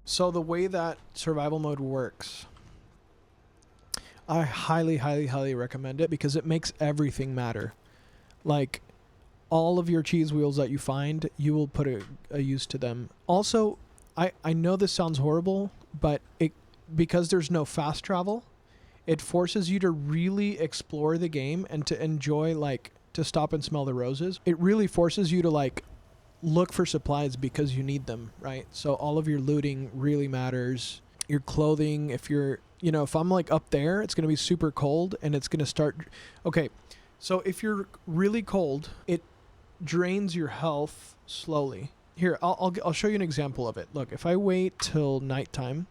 So the way that survival mode works, I highly, highly, highly recommend it because it makes everything matter. Like, all of your cheese wheels that you find, you will put a use to them. Also, I know this sounds horrible, but because there's no fast travel, it forces you to really explore the game and to enjoy, like, to stop and smell the roses. It really forces you to, like, look for supplies because you need them, right? So all of your looting really matters. Your clothing, if you're, you know, if I'm like up there, it's going to be super cold and it's going to start. Okay, so if you're really cold, it drains your health slowly. Here, I'll show you an example of it. Look, if I wait till nighttime,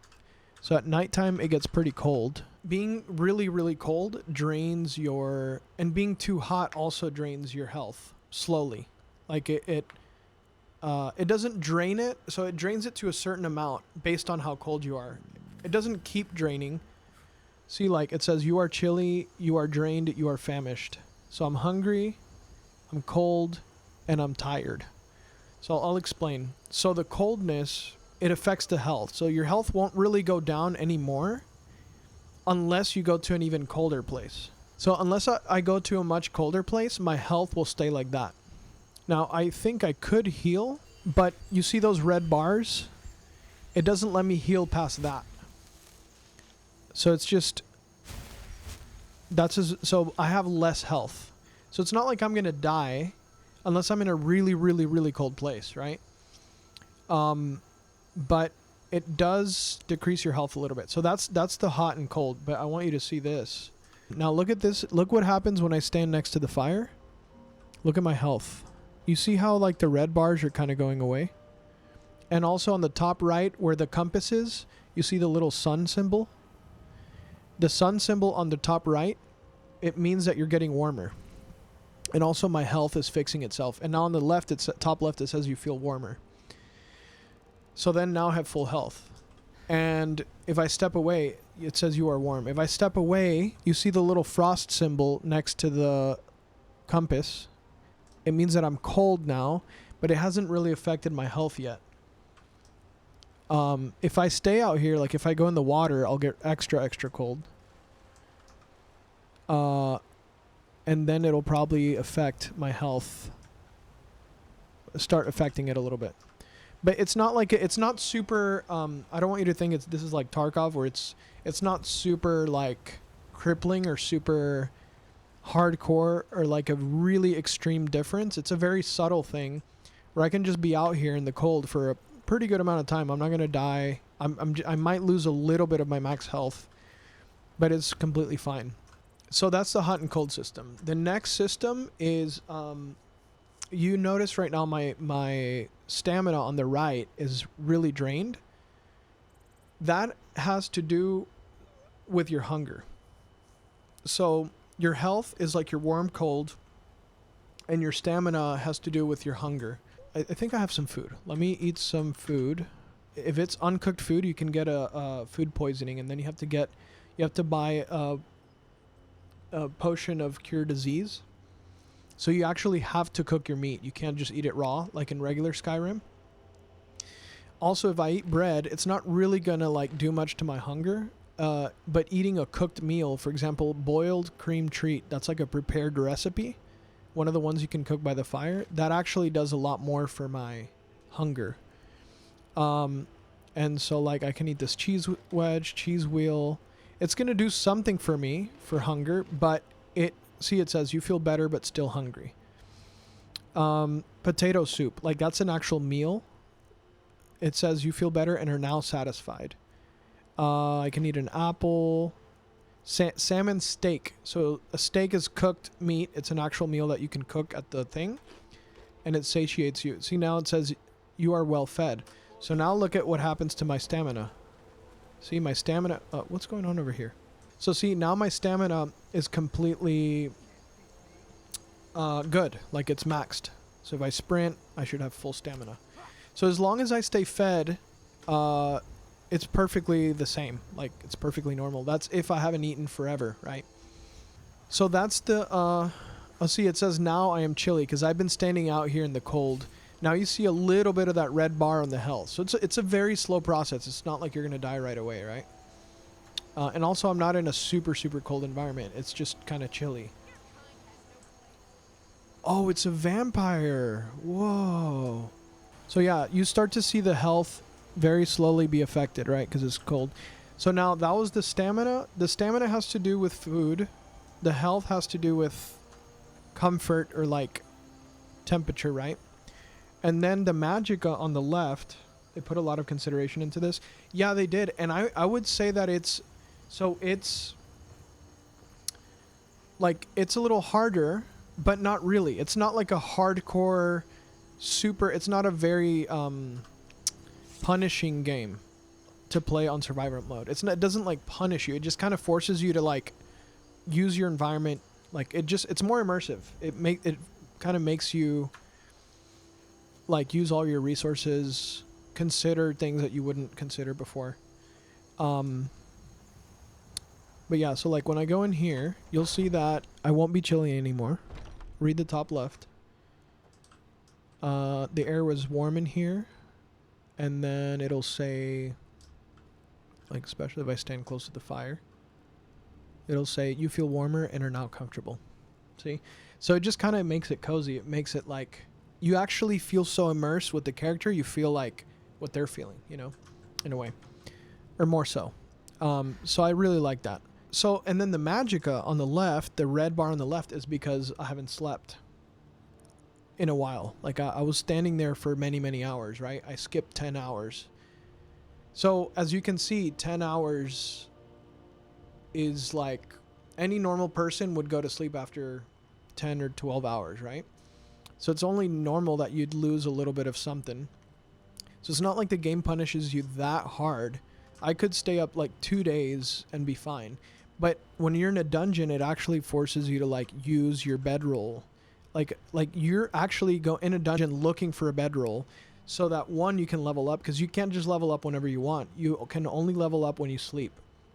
so at nighttime it gets pretty cold. Being really, really cold drains your, and being too hot also drains your health slowly. Like it doesn't drain it, so it drains it to a certain amount based on how cold you are. It doesn't keep draining. See, like it says, you are chilly, you are drained, you are famished. So I'm hungry, I'm cold, and I'm tired. So I'll explain. So the coldness, it affects the health. So your health won't really go down anymore unless you go to an even colder place. So unless I go to a much colder place, my health will stay like that. Now, I think I could heal, but you see those red bars? It doesn't let me heal past that. So it's just, so I have less health. So it's not like I'm going to die unless I'm in a really, really, really cold place, right? But it does decrease your health a little bit. So that's the hot and cold, but I want you to see this. Now look at this. Look what happens when I stand next to the fire. Look at my health. You see how like the red bars are kind of going away? And also on the top right where the compass is, you see the little sun symbol? The sun symbol on the top right, it means that you're getting warmer. And also my health is fixing itself. And now on the left, it's top left, it says you feel warmer. So then now I have full health. And if I step away, it says you are warm. If I step away, you see the little frost symbol next to the compass. It means that I'm cold now, but it hasn't really affected my health yet. If I stay out here, like if I go in the water, I'll get extra cold. And then it'll probably affect my health. Start affecting it a little bit. But it's not like, it's not super, I don't want you to think this is like Tarkov where it's not super like crippling or super hardcore or like a really extreme difference. It's a very subtle thing where I can just be out here in the cold for a pretty good amount of time. I'm not going to die. I might lose a little bit of my max health, but it's completely fine. So that's the hot and cold system. The next system is, you notice right now my stamina on the right is really drained. That has to do with your hunger. So your health is like your warm, cold, and your stamina has to do with your hunger. I think I have some food. Let me eat some food. If it's uncooked food, you can get a food poisoning, and then you have to buy a potion of cure disease. So you actually have to cook your meat. You can't just eat it raw like in regular Skyrim. Also, if I eat bread, it's not really gonna like do much to my hunger. But eating a cooked meal, for example, boiled cream treat, that's like a prepared recipe. One of the ones you can cook by the fire, that actually does a lot more for my hunger. And so like I can eat this cheese wedge, cheese wheel. It's going to do something for me for hunger, but it says you feel better but still hungry. Potato soup, like that's an actual meal. It says you feel better and are now satisfied. I can eat an apple. Salmon steak. So a steak is cooked meat. It's an actual meal that you can cook at the thing, and it satiates you. See, now it says you are well fed. So now look at what happens to my stamina. See, my stamina... what's going on over here? So see, now my stamina is completely good. Like it's maxed. So if I sprint, I should have full stamina. So as long as I stay fed, it's perfectly the same. Like it's perfectly normal. That's if I haven't eaten forever, right? So that's the... see, it says now I am chilly because I've been standing out here in the cold. Now you see a little bit of that red bar on the health. So it's a very slow process. It's not like you're going to die right away, right? And also, I'm not in a super, super cold environment. It's just kind of chilly. Oh, it's a vampire. Whoa. So yeah, you start to see the health very slowly be affected, right? Because it's cold. So now that was the stamina. The stamina has to do with food. The health has to do with comfort or like temperature, right? And then the magicka on the left, they put a lot of consideration into this. Yeah, they did. And I would say that it's like, it's a little harder, but not really. It's not like a hardcore super, it's not a very punishing game to play on survival mode. It doesn't like punish you. It just kind of forces you to like use your environment. Like it's more immersive. It kind of makes you like use all your resources, consider things that you wouldn't consider before. But yeah, so like when I go in here, you'll see that I won't be chilly anymore. Read the top left. The air was warm in here, and then it'll say, like especially if I stand close to the fire, it'll say you feel warmer and are now comfortable. See? So it just kind of makes it cozy. It makes it like you actually feel so immersed with the character, you feel like what they're feeling, you know, in a way, or more so. So I really like that. So, and then the magicka on the left, the red bar on the left, is because I haven't slept in a while. Like I was standing there for many, many hours, right? I skipped 10 hours. So as you can see, 10 hours is like any normal person would go to sleep after 10 or 12 hours, right? So it's only normal that you'd lose a little bit of something. So it's not like the game punishes you that hard. I could stay up like 2 days and be fine. But when you're in a dungeon, it actually forces you to like use your bedroll. Like you're actually go in a dungeon looking for a bedroll so that one, you can level up, because you can't just level up whenever you want. You can only level up when you sleep.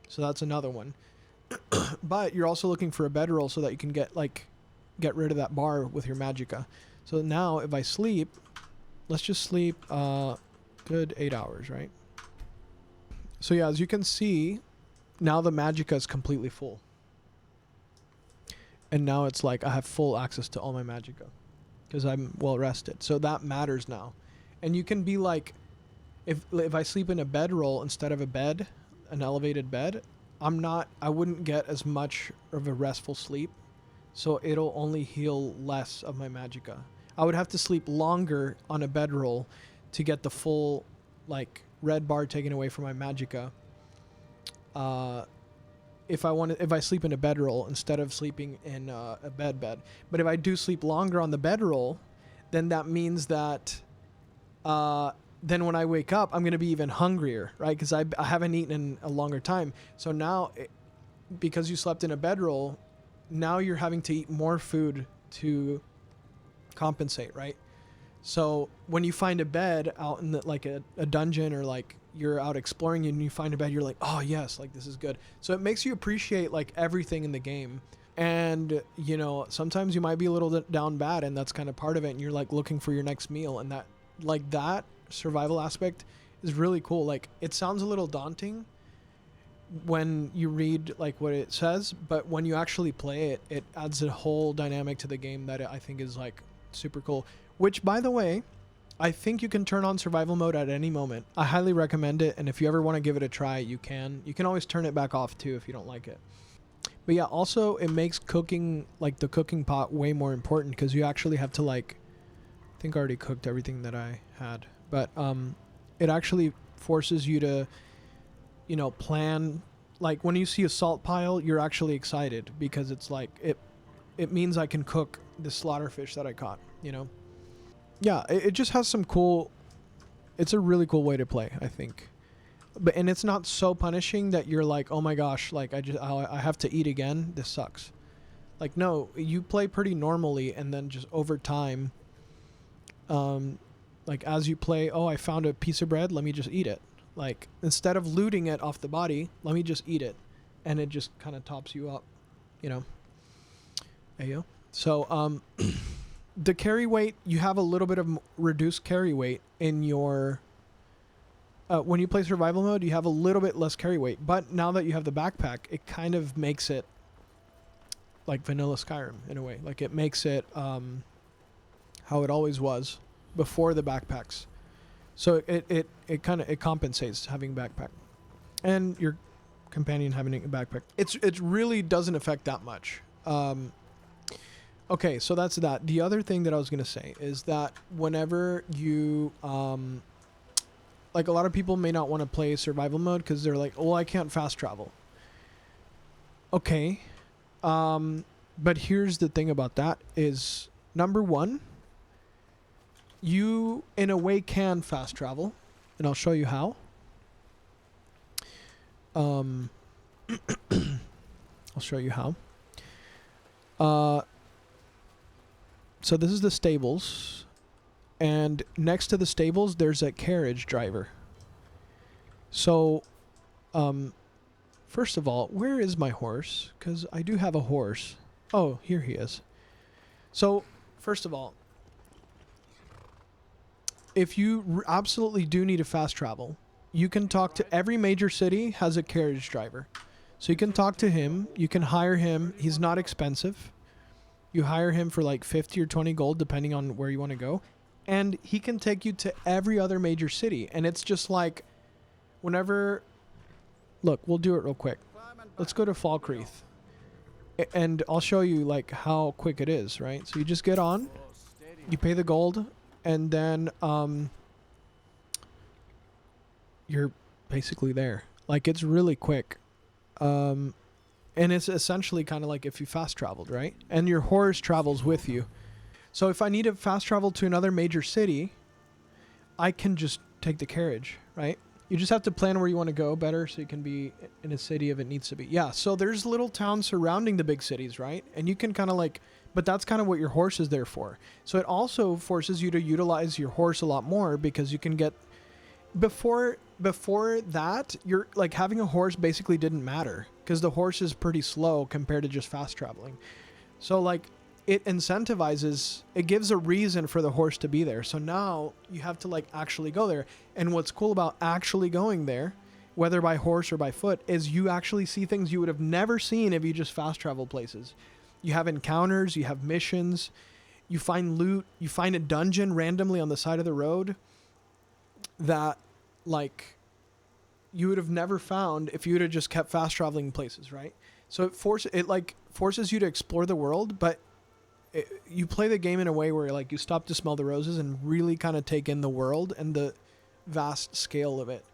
So that's another one. But you're also looking for a bedroll so that you can get rid of that bar with your magicka. So now if I sleep, let's just sleep good 8 hours, right? So yeah, as you can see, now the magicka is completely full. And now it's like I have full access to all my magicka because I'm well rested. So that matters now. And you can be like, if I sleep in a bedroll instead of a bed, an elevated bed, I wouldn't get as much of a restful sleep. So it'll only heal less of my magicka. I would have to sleep longer on a bedroll to get the full like red bar taken away from my magicka. If I sleep in a bedroll instead of sleeping in a bed. But if I do sleep longer on the bedroll, then that means that then when I wake up, I'm going to be even hungrier, right? Because I haven't eaten in a longer time. So now, because you slept in a bedroll, now you're having to eat more food to compensate, right? So when you find a bed out in like a dungeon, or like you're out exploring and you find a bed, you're like, oh yes, like this is good. So it makes you appreciate like everything in the game. And you know, sometimes you might be a little down bad, and that's kind of part of it. And you're like looking for your next meal, and that survival aspect is really cool. Like it sounds a little daunting when you read like what it says, but when you actually play it, it adds a whole dynamic to the game that I think is like super cool. Which, by the way, I think you can turn on survival mode at any moment. I highly recommend it, and if you ever want to give it a try, you can. You can always turn it back off too if you don't like it. But yeah, also it makes cooking, like the cooking pot, way more important, because you actually have to like, I think I already cooked everything that I had, but it actually forces you to, you know, plan. Like when you see a salt pile, you're actually excited because it's like it means I can cook the slaughter fish that I caught, you know. Yeah, it just has some cool, it's a really cool way to play, I think. And it's not so punishing that you're like, oh my gosh, like I have to eat again, this sucks. Like no, you play pretty normally, and then just over time, like as you play, oh, I found a piece of bread, let me just eat it. Like instead of looting it off the body, let me just eat it. And it just kind of tops you up, you know. Ayo. So the carry weight, you have a little bit of reduced carry weight in your when you play survival mode, you have a little bit less carry weight, but now that you have the backpack, it kind of makes it like vanilla Skyrim in a way. Like it makes it how it always was before the backpacks. So it kind of compensates having backpack and your companion having a backpack. It really doesn't affect that much. Okay, so that's that. The other thing that I was gonna say is that whenever you like a lot of people may not want to play survival mode because they're like, oh, I can't fast travel. Okay, but here's the thing about that is, number one, you in a way can fast travel, and I'll show you how. I'll show you how. So this is the stables, and next to the stables there's a carriage driver. So first of all, where is my horse? Because I do have a horse. Oh, here he is. So first of all, if you absolutely do need to fast travel, you can talk to every major city has a carriage driver. So you can talk to him, you can hire him. He's not expensive. You hire him for like 50 or 20 gold depending on where you want to go, and he can take you to every other major city. And it's just like whenever, look, we'll do it real quick. Let's go to Falkreath. And I'll show you like how quick it is, right? So you just get on, you pay the gold, and then you're basically there. Like it's really quick. And it's essentially kind of like if you fast traveled, right? And your horse travels with you. So if I need to fast travel to another major city, I can just take the carriage, right? You just have to plan where you want to go better so you can be in a city if it needs to be. Yeah, so there's little towns surrounding the big cities, right? And you can kind of like, but that's kind of what your horse is there for. So it also forces you to utilize your horse a lot more because you can get, before that, you're like having a horse basically didn't matter because the horse is pretty slow compared to just fast traveling. So like it incentivizes, it gives a reason for the horse to be there. So now you have to like actually go there. And what's cool about actually going there, whether by horse or by foot, is you actually see things you would have never seen if you just fast travel places. You have encounters, you have missions, you find loot, you find a dungeon randomly on the side of the road that like you would have never found if you would have just kept fast traveling places, right? So it forces you to explore the world, but you play the game in a way where like you stop to smell the roses and really kind of take in the world and the vast scale of it.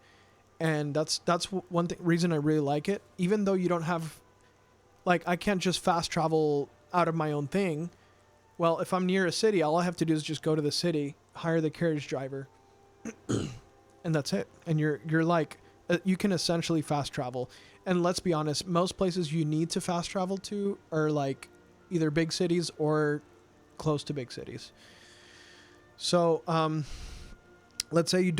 And that's one reason I really like it. Even though you don't have, like, I can't just fast travel out of my own thing. Well, if I'm near a city, all I have to do is just go to the city, hire the carriage driver, and that's it. And you're like, you can essentially fast travel. And let's be honest, most places you need to fast travel to are like either big cities or close to big cities. So, let's say you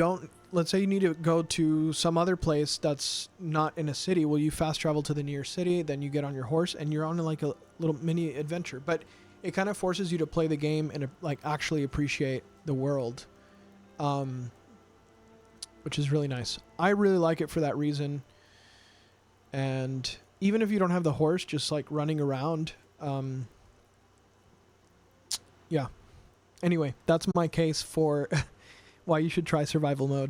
need to go to some other place that's not in a city. Well, you fast travel to the near city, then you get on your horse and you're on like a little mini adventure. But it kind of forces you to play the game and like actually appreciate the world, which is really nice. I really like it for that reason. And even if you don't have the horse, just like running around, yeah. Anyway, that's my case for why you should try survival mode.